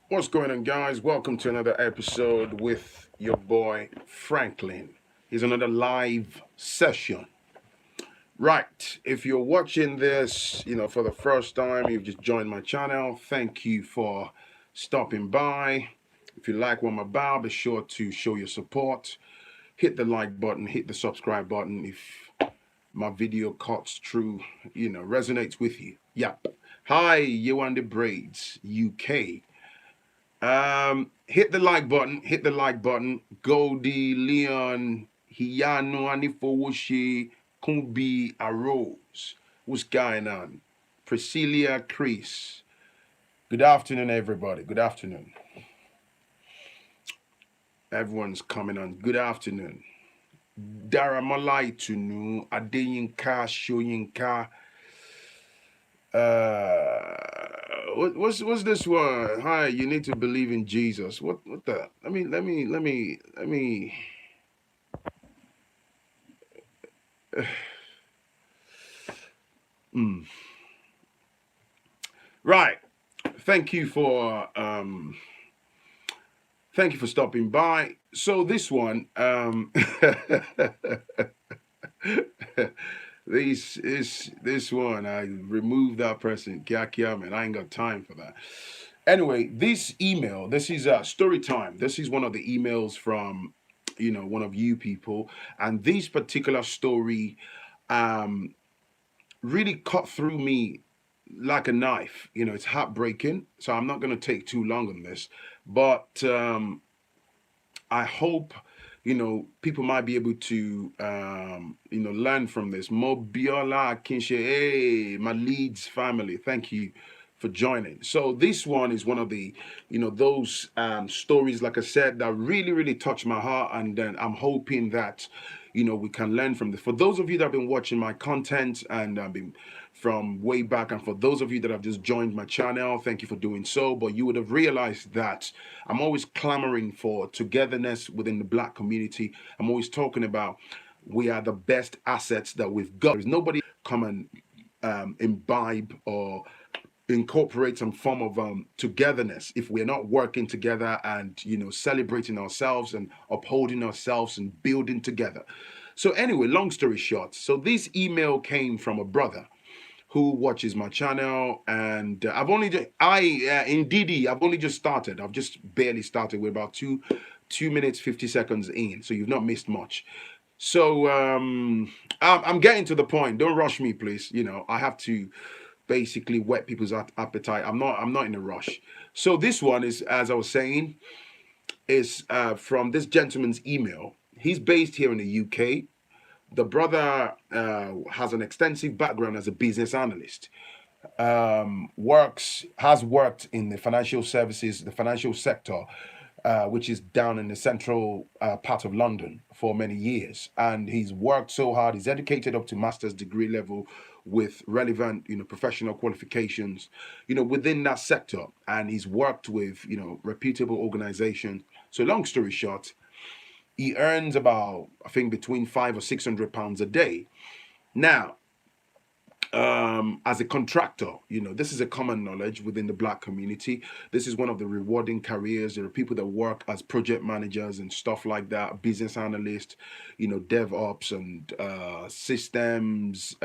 What's going on, guys? Welcome to another episode with your boy Phrankleen. Here's another live session. Right, if you're watching this, for the first time, you've just joined my channel, thank you for stopping by. If you like what I'm about, be sure to show your support. Hit the like button, hit the subscribe button if my video cuts through, resonates with you. Yep. Hi, you and the Braids, UK. Hit the like button. Hit the like button. Goldie, Leon, Hiyano, Anifowoshi, Kumbi, Arose. What's going on? Priscilla, Chris. Good afternoon, everybody. Good afternoon. Everyone's coming on. Good afternoon. Daramalai Tunu, Adeyinka, Shoyinka. What's this one? Hi, you need to believe in Jesus. What the? Let me. Mm. Right. Thank you for stopping by. So this one, this one, I removed that person. Kia kia, man. I ain't got time for that. Anyway, this email, this is story time. This is one of the emails from, one of you people, and this particular story, um, really cut through me like a knife. It's heartbreaking. So I'm not going to take too long on this, but I hope people might be able to learn from this. Mobiola Kinshe, hey, my Leeds family, thank you for joining. So this one is one of the those stories, like I said, that really really touched my heart, and then I'm hoping that we can learn from this. For those of you that have been watching my content and been from way back, and for those of you that have just joined my channel, thank you for doing so. But you would have realized that I'm always clamoring for togetherness within the black community. I'm always talking about we are the best assets that we've got. There's nobody come and imbibe or incorporate some form of togetherness if we're not working together and celebrating ourselves and upholding ourselves and building together. So anyway, long story short, so this email came from a brother who watches my channel, and I've only just, indeed I've only just started. I've just barely started. We're about 2 minutes 50 seconds in, so you've not missed much. So I'm getting to the point. Don't rush me, please. I have to basically whet people's appetite. I'm not in a rush. So this one is, as I was saying, is from this gentleman's email. He's based here in the UK. The brother has an extensive background as a business analyst. Has worked in the financial services, the financial sector, which is down in the central part of London for many years. And he's worked so hard. He's educated up to master's degree level with relevant, professional qualifications, within that sector. And he's worked with, reputable organizations. So long story short, he earns about, I think, between £500 or £600 a day. Now, as a contractor, this is a common knowledge within the black community. This is one of the rewarding careers. There are people that work as project managers and stuff like that, business analysts, DevOps and systems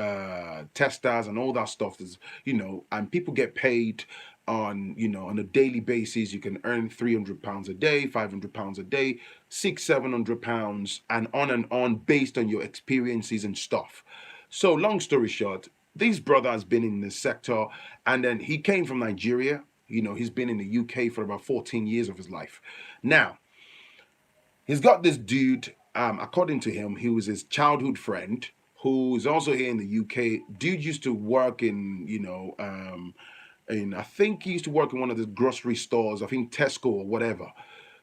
testers and all that stuff. Is and people get paid on a daily basis. You can earn £300 a day, £500 a day, £600-700, and on based on your experiences and stuff. So long story short, this brother has been in the sector, and then he came from Nigeria. He's been in the UK for about 14 years of his life. Now, he's got this dude, according to him, he was his childhood friend, who's also here in the UK. Dude used to work I think he used to work in one of the grocery stores, I think Tesco or whatever.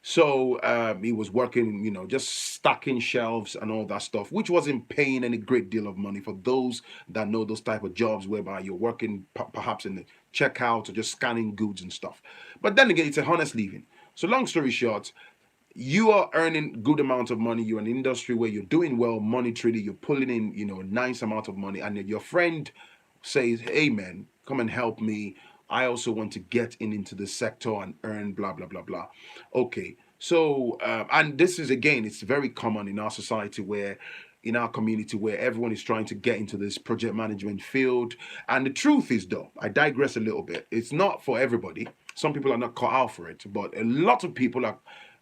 So he was working, just stacking shelves and all that stuff, which wasn't paying any great deal of money for those that know those type of jobs whereby you're working perhaps in the checkout or just scanning goods and stuff. But then again, it's a honest living. So long story short, you are earning good amount of money. You're in an industry where you're doing well monetarily. You're pulling in, a nice amount of money, and then your friend says, "Hey, man, come and help me I also want to get into the sector and earn blah blah blah blah. Okay, so and this is again, it's very common in our society where in our community where everyone is trying to get into this project management field. And the truth is, though, I digress a little bit. It's not for everybody. Some people are not cut out for it, but a lot of people are,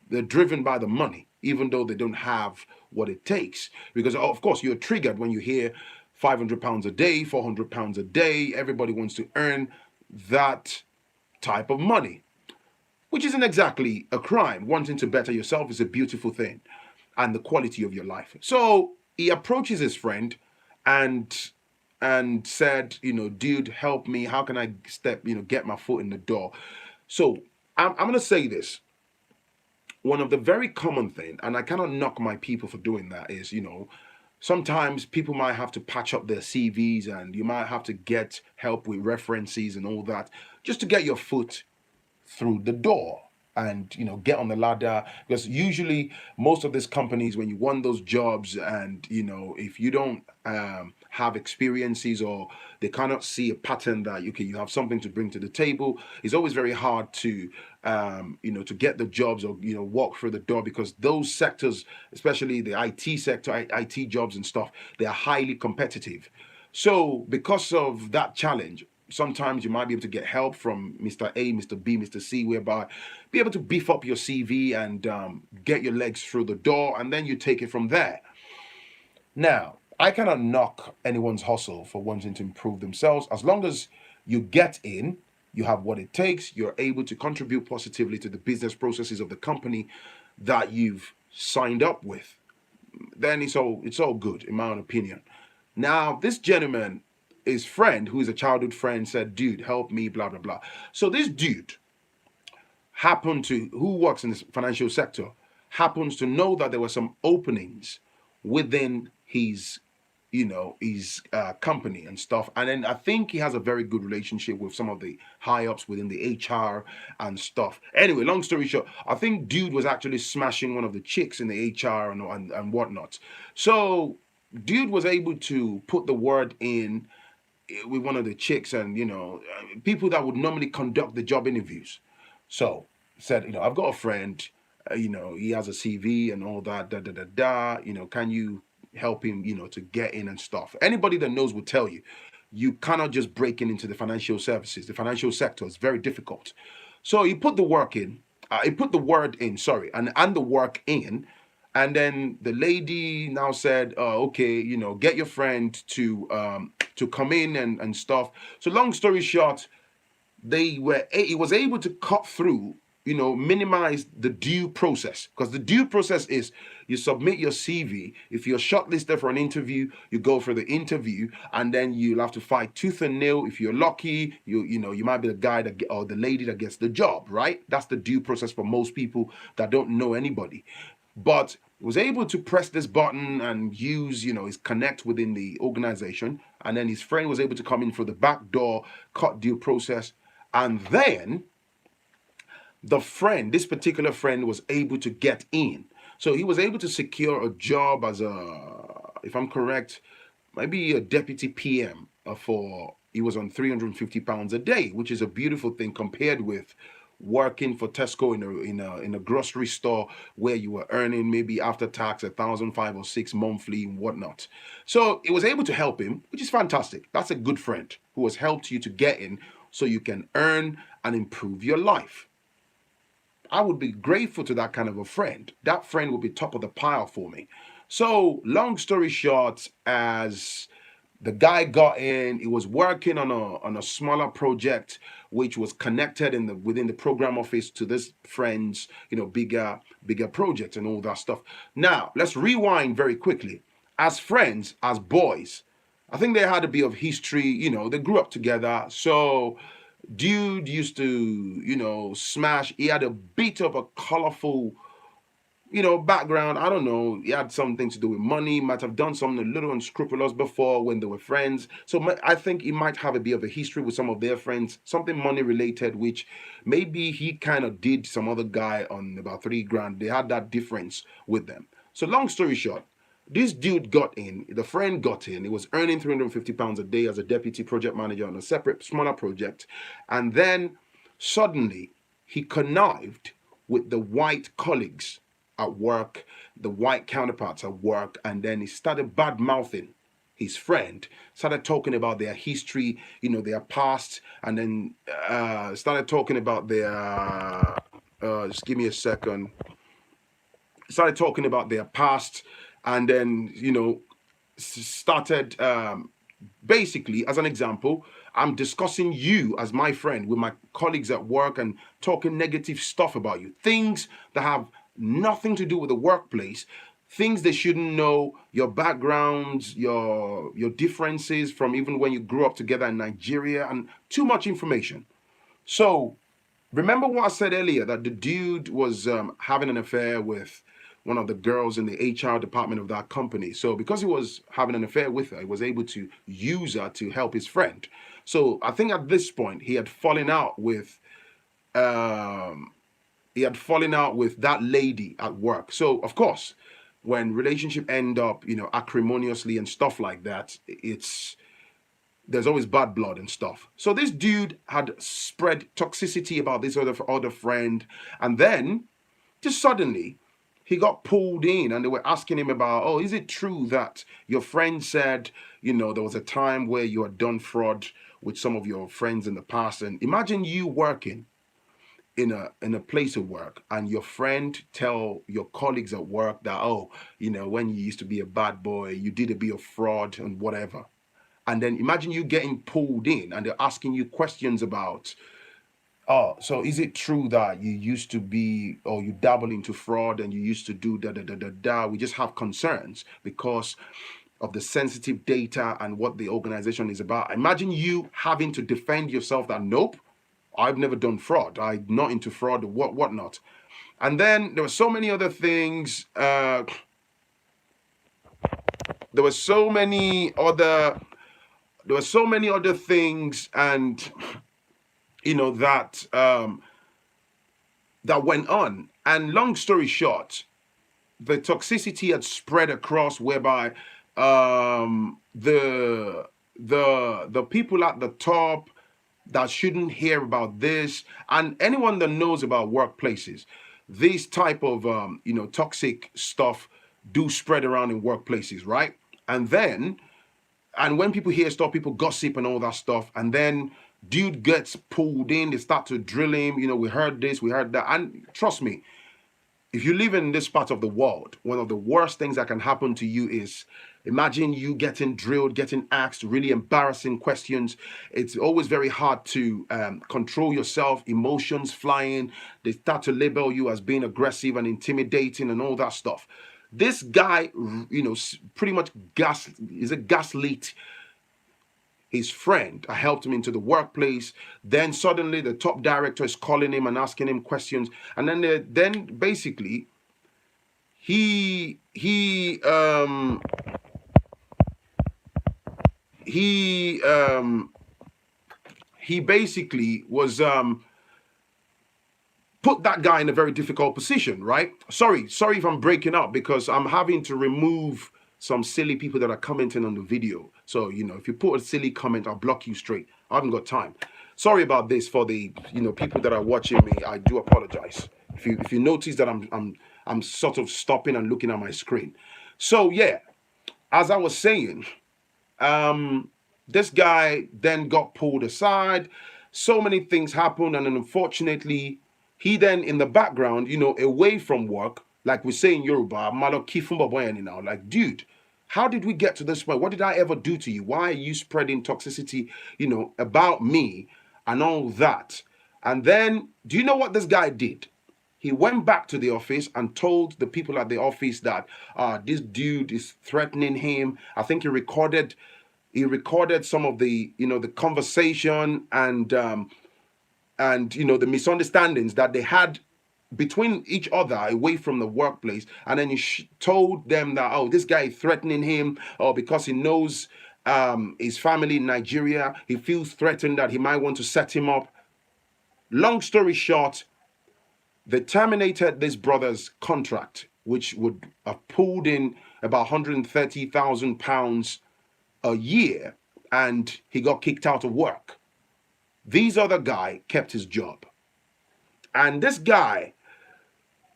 they're driven by the money, even though they don't have what it takes. Because of course you're triggered when you hear £500 a day, £400 a day. Everybody wants to earn that type of money, which isn't exactly a crime. Wanting to better yourself is a beautiful thing, and the quality of your life. So he approaches his friend and said, dude, help me. How can I get my foot in the door? So I'm gonna say this. One of the very common thing, and I cannot knock my people for doing that, is sometimes people might have to patch up their CVs, and you might have to get help with references and all that just to get your foot through the door and get on the ladder. Because usually most of these companies, when you want those jobs, and if you don't have experiences, or they cannot see a pattern that you have something to bring to the table, it's always very hard to to get the jobs, or walk through the door, because those sectors, especially the IT sector, IT jobs and stuff, they are highly competitive. So because of that challenge, sometimes you might be able to get help from Mr. A, Mr. B, Mr. C, whereby be able to beef up your CV and get your legs through the door, and then you take it from there. Now, I cannot knock anyone's hustle for wanting to improve themselves. As long as you get in, you have what it takes, you're able to contribute positively to the business processes of the company that you've signed up with, then it's all good, in my own opinion. Now, this gentleman, his friend, who is a childhood friend, said, dude, help me, blah, blah, blah. So this dude who works in the financial sector, happens to know that there were some openings within his company and stuff. And then I think he has a very good relationship with some of the high ups within the HR and stuff. Anyway, long story short, I think dude was actually smashing one of the chicks in the HR and whatnot. So dude was able to put the word in with one of the chicks, and people that would normally conduct the job interviews. So said, I've got a friend, he has a CV and all that, da da da da. Can you help him, to get in and stuff? Anybody that knows will tell you, you cannot just break into the financial services. The financial sector is very difficult. So he put the work in. He put the word in, sorry, and the work in. And then the lady now said, okay, get your friend to come in and stuff. So long story short, he was able to cut through, minimize the due process, because the due process is you submit your CV. If you're shortlisted for an interview, you go for the interview, and then you'll have to fight tooth and nail. If you're lucky, you might be the guy or the lady that gets the job, right? That's the due process for most people that don't know anybody. But was able to press this button and use, his connect within the organization, and then his friend was able to come in through the back door, cut due process, and then this particular friend, was able to get in. So he was able to secure a job as if I'm correct, maybe a deputy PM he was on £350 a day, which is a beautiful thing compared with working for Tesco in a grocery store, where you were earning maybe after tax 1,500 or 6 monthly and whatnot. So it was able to help him, which is fantastic. That's a good friend who has helped you to get in so you can earn and improve your life. I would be grateful to that kind of a friend. That friend would be top of the pile for me. So long story short, as the guy got in, he was working on a smaller project, which was connected within the program office to this friend's bigger project and all that stuff. Now let's rewind very quickly. As friends, as boys, I think they had a bit of history. They grew up together. So dude used to smash. He had a bit of a colorful background. I don't know. He had something to do with money. Might have done something a little unscrupulous before when they were friends. So I think he might have a bit of a history with some of their friends, something money related, which maybe he kind of did some other guy on about 3 grand. They had that difference with them. So long story short, This dude got in, the friend got in, he was earning £350 a day as a deputy project manager on a separate, smaller project. And then suddenly he connived with the white colleagues at work, the white counterparts at work, and then he started bad mouthing his friend, started talking about their history, their past, and then started talking about their, just give me a second, started talking about their past, and then started basically, as an example, I'm discussing you as my friend with my colleagues at work and talking negative stuff about you, things that have nothing to do with the workplace, things they shouldn't know, your backgrounds, your differences from even when you grew up together in Nigeria, and too much information. So remember what I said earlier, that the dude was having an affair with one of the girls in the HR department of that company. So because he was having an affair with her, he was able to use her to help his friend. So I think at this point um, he had fallen out with that lady at work. So of course, when relationship end up, acrimoniously and stuff like that, there's always bad blood and stuff. So this dude had spread toxicity about this other friend, and then just suddenly he got pulled in, and they were asking him about, oh, is it true that your friend said, there was a time where you had done fraud with some of your friends in the past? And imagine you working in a place of work, and your friend tell your colleagues at work that, oh, when you used to be a bad boy, you did a bit of fraud and whatever. And then imagine you getting pulled in and they're asking you questions about, oh, so is it true that you used to be, or you dabble into fraud and you used to do da da da da da? We just have concerns because of the sensitive data and what the organization is about. Imagine you having to defend yourself that, nope, I've never done fraud. I'm not into fraud or whatnot. And then there were so many other things. There were so many other there were so many other things, and that went on. And long story short, the toxicity had spread across, whereby the people at the top that shouldn't hear about this, and anyone that knows about workplaces, this type of toxic stuff do spread around in workplaces, right? And then and when people hear stuff, people gossip and all that stuff, and then dude gets pulled in, they start to drill him, we heard this, we heard that. And trust me, if you live in this part of the world, one of the worst things that can happen to you is, imagine you getting drilled, getting asked really embarrassing questions. It's always very hard to control yourself, emotions flying. They start to label you as being aggressive and intimidating and all that stuff. This guy, pretty much gaslit his friend. I helped him into the workplace. Then suddenly the top director is calling him and asking him questions, and then basically he he um he um he basically was put that guy in a very difficult position, right? Sorry if I'm breaking up, because I'm having to remove some silly people that are commenting on the video. So, if you put a silly comment, I'll block you straight. I haven't got time. Sorry about this for the, people that are watching me. I do apologize. If you notice that I'm sort of stopping and looking at my screen. So yeah, as I was saying, this guy then got pulled aside. So many things happened, and then unfortunately, he then in the background, away from work, like we say in Yoruba, "Malo ki fun bobo yen now." Like, dude, how did we get to this point? What did I ever do to you? Why are you spreading toxicity, about me and all that? And then, do you know what this guy did? He went back to the office and told the people at the office that this dude is threatening him. I think he recorded some of the conversation, and the misunderstandings that they had between each other away from the workplace. And then he told them that, oh, this guy is threatening him, or because he knows his family in Nigeria, he feels threatened that he might want to set him up. Long story short, they terminated this brother's contract, which would have pulled in about 130,000 pounds a year, and he got kicked out of work. This other guy kept his job. And this guy,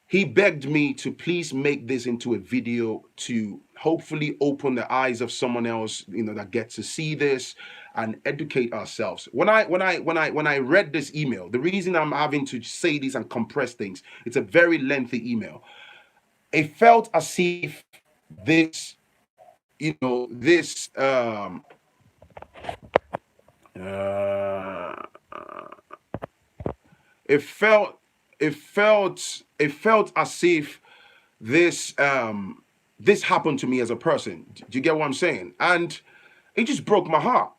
he begged me to please make this into a video to hopefully open the eyes of someone else, that gets to see this and educate ourselves. When I read this email, the reason I'm having to say this and compress things, it's a very lengthy email. It felt as if this, this uh, it felt it felt as if this happened to me as a person. Do you get what I'm saying? And it just broke my heart.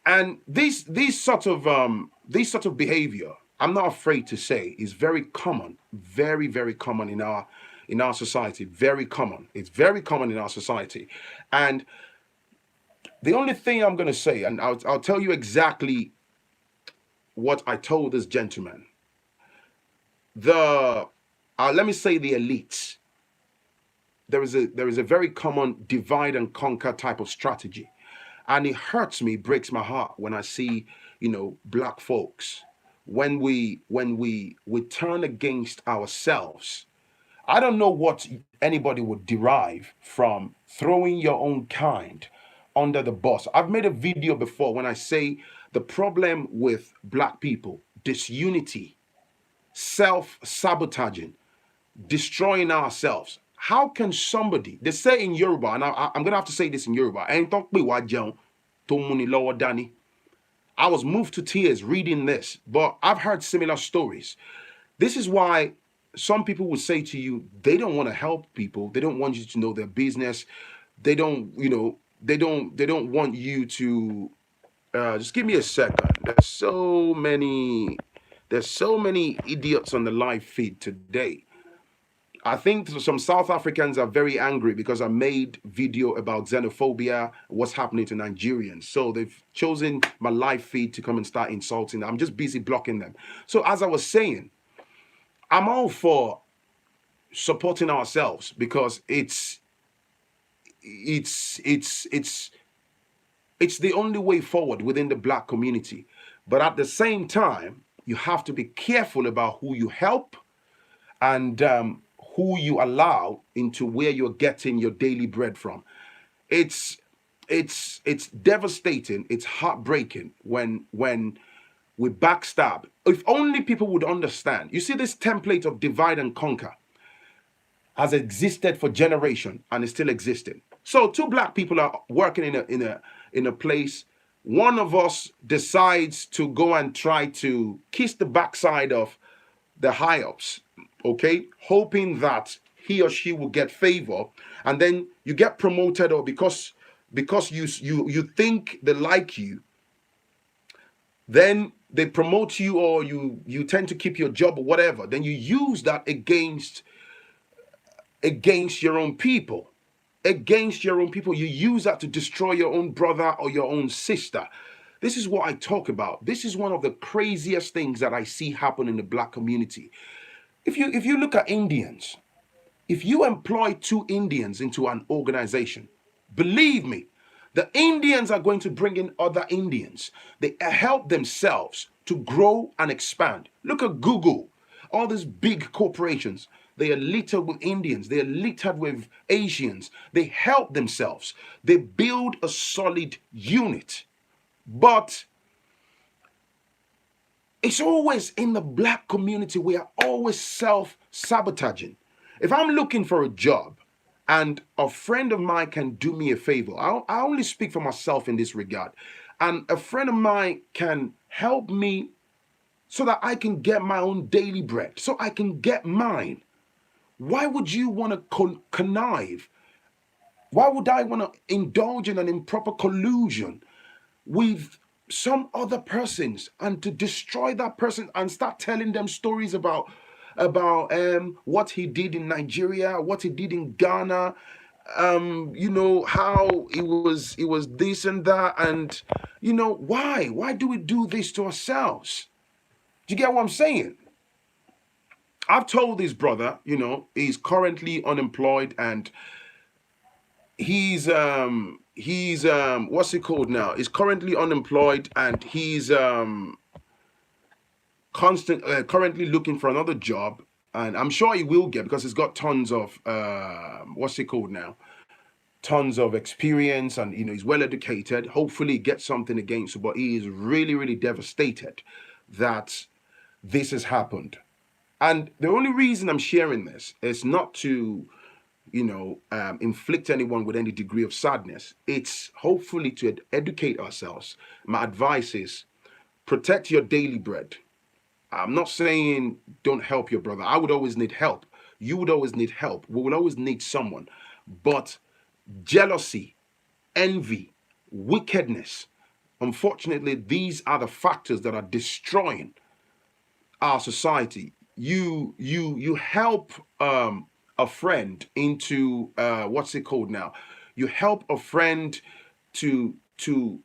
And this sort of behavior, I'm not afraid to say, is very common, very very common in our society. Very common. It's very common in our society. And the only thing I'm going to say, and I'll tell you exactly what I told this gentleman. The Let me say the elites. There is a very common divide and conquer type of strategy, and it hurts me, breaks my heart when I see black folks, when we turn against ourselves. I don't know what anybody would derive from throwing your own kind under the bus. I've made a video before when I say the problem with black people: disunity, self sabotaging, destroying ourselves. How can somebody, they say in Yoruba, and I'm going to have to say this in Yoruba, "Ẹni tó pè wá jẹun, tó mú ni lọ́wọ́ dání." I was moved to tears reading this, but I've heard similar stories. This is why some people would say to you, they don't want to help people. They don't want you to know their business. They don't want you to, just give me a second. There's so many idiots on the live feed today. I think some South Africans are very angry because I made video about xenophobia, what's happening to Nigerians. So they've chosen my live feed to come and start insulting. I'm just busy blocking them. So as I was saying, I'm all for supporting ourselves because it's the only way forward within the black community. But at the same time, you have to be careful about who you help and who you allow into where you're getting your daily bread from. It's it's devastating. It's heartbreaking when we backstab. If only people would understand. You see, this template of divide and conquer has existed for generation and is still existing. So two black people are working in a place. One of us decides to go and try to kiss the backside of the high ups, okay, hoping that he or she will get favor, and then you get promoted, or because you think they like you, then they promote you, or you tend to keep your job or whatever. Then you use that against your own people. Against your own people. You use that to destroy your own brother or your own sister. This is what I talk about. This is one of the craziest things that I see happen in the black community. If you look at Indians, if you employ two Indians into an organization, believe me, the Indians are going to bring in other Indians. They help themselves to grow and expand. Look at Google, all these big corporations. They are littered with Indians. They are littered with Asians. They help themselves. They build a solid unit. But it's always in the black community. We are always self-sabotaging. If I'm looking for a job and a friend of mine can do me a favor, I only speak for myself in this regard, and a friend of mine can help me so that I can get my own daily bread, so I can get mine. Why would you want to connive? Why would I want to indulge in an improper collusion with some other persons and to destroy that person and start telling them stories about what he did in Nigeria, what he did in Ghana, how it was this and that, and why do we do this to ourselves? Do you get what I'm saying? I've told this brother, he's currently unemployed, and he's what's it called now? He's currently unemployed, and he's currently looking for another job, and I'm sure he will get, because he's got tons of what's it called now? Tons of experience, and he's well educated. Hopefully, he gets something against you, but he is really, really devastated that this has happened. And the only reason I'm sharing this is not to inflict anyone with any degree of sadness. It's hopefully to educate ourselves. My advice is protect your daily bread. I'm not saying don't help your brother. I would always need help. You would always need help. We will always need someone. But jealousy, envy, wickedness, unfortunately, these are the factors that are destroying our society. You help a friend into what's it called now? You help a friend to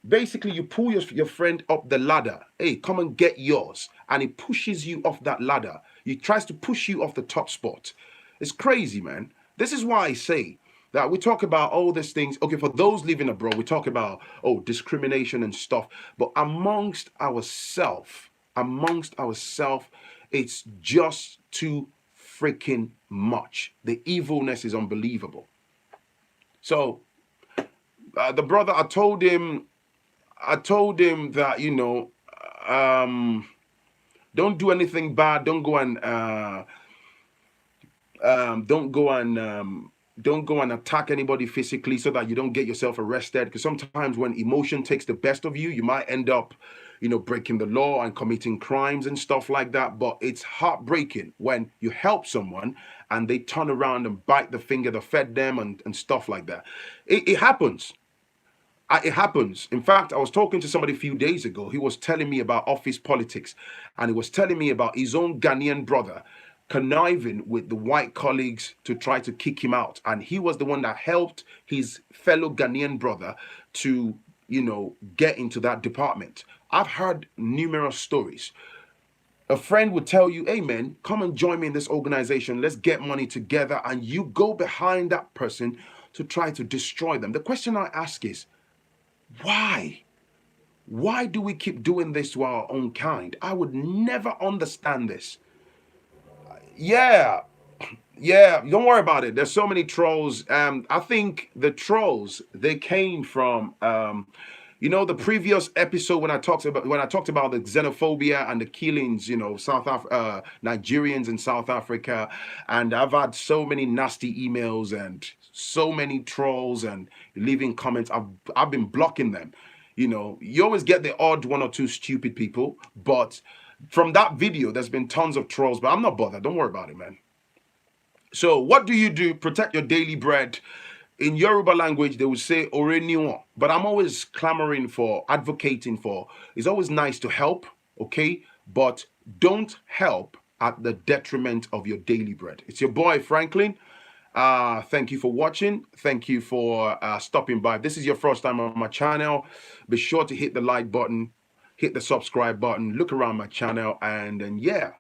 basically, you pull your friend up the ladder. Hey, come and get yours, and he pushes you off that ladder. He tries to push you off the top spot. It's crazy, man. This is why I say that we talk about all these things. Okay, for those living abroad, we talk about discrimination and stuff. But amongst ourselves, it's just too freaking much. The evilness is unbelievable. So the brother, I told him that don't do anything bad. Don't go and don't go and attack anybody physically, so that you don't get yourself arrested, because sometimes when emotion takes the best of you, you might end up breaking the law and committing crimes and stuff like that. But it's heartbreaking when you help someone and they turn around and bite the finger that fed them, and stuff like that. It happens. It happens. In fact, I was talking to somebody a few days ago. He was telling me about office politics, and he was telling me about his own Ghanaian brother conniving with the white colleagues to try to kick him out. And he was the one that helped his fellow Ghanaian brother to, get into that department. I've heard numerous stories. A friend would tell you, hey man, come and join me in this organization. Let's get money together. And you go behind that person to try to destroy them. The question I ask is, why? Why do we keep doing this to our own kind? I would never understand this. Yeah, yeah, don't worry about it. There's so many trolls. I think the trolls, they came from the previous episode when I talked about the xenophobia and the killings, Nigerians in South Africa, and I've had so many nasty emails and so many trolls and leaving comments. I've been blocking them. You always get the odd one or two stupid people, but from that video, there's been tons of trolls. But I'm not bothered. Don't worry about it, man. So what do you do? Protect your daily bread. In Yoruba language, they would say "oreniwon," but I'm always clamoring for, advocating for. It's always nice to help, okay? But don't help at the detriment of your daily bread. It's your boy Phrankleen. Thank you for watching. Thank you for stopping by. If this is your first time on my channel, be sure to hit the like button, hit the subscribe button, look around my channel, and then yeah,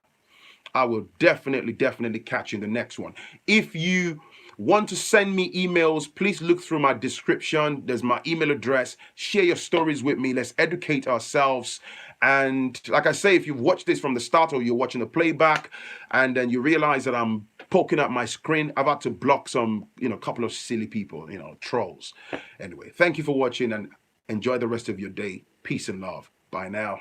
I will definitely catch you in the next one. If you want to send me emails, please look through my description. There's my email address. Share your stories with me. Let's educate ourselves. And like I say, if you've watched this from the start or you're watching the playback and then you realize that I'm poking at my screen, I've had to block some, couple of silly people, trolls. Anyway, thank you for watching and enjoy the rest of your day. Peace and love. Bye now.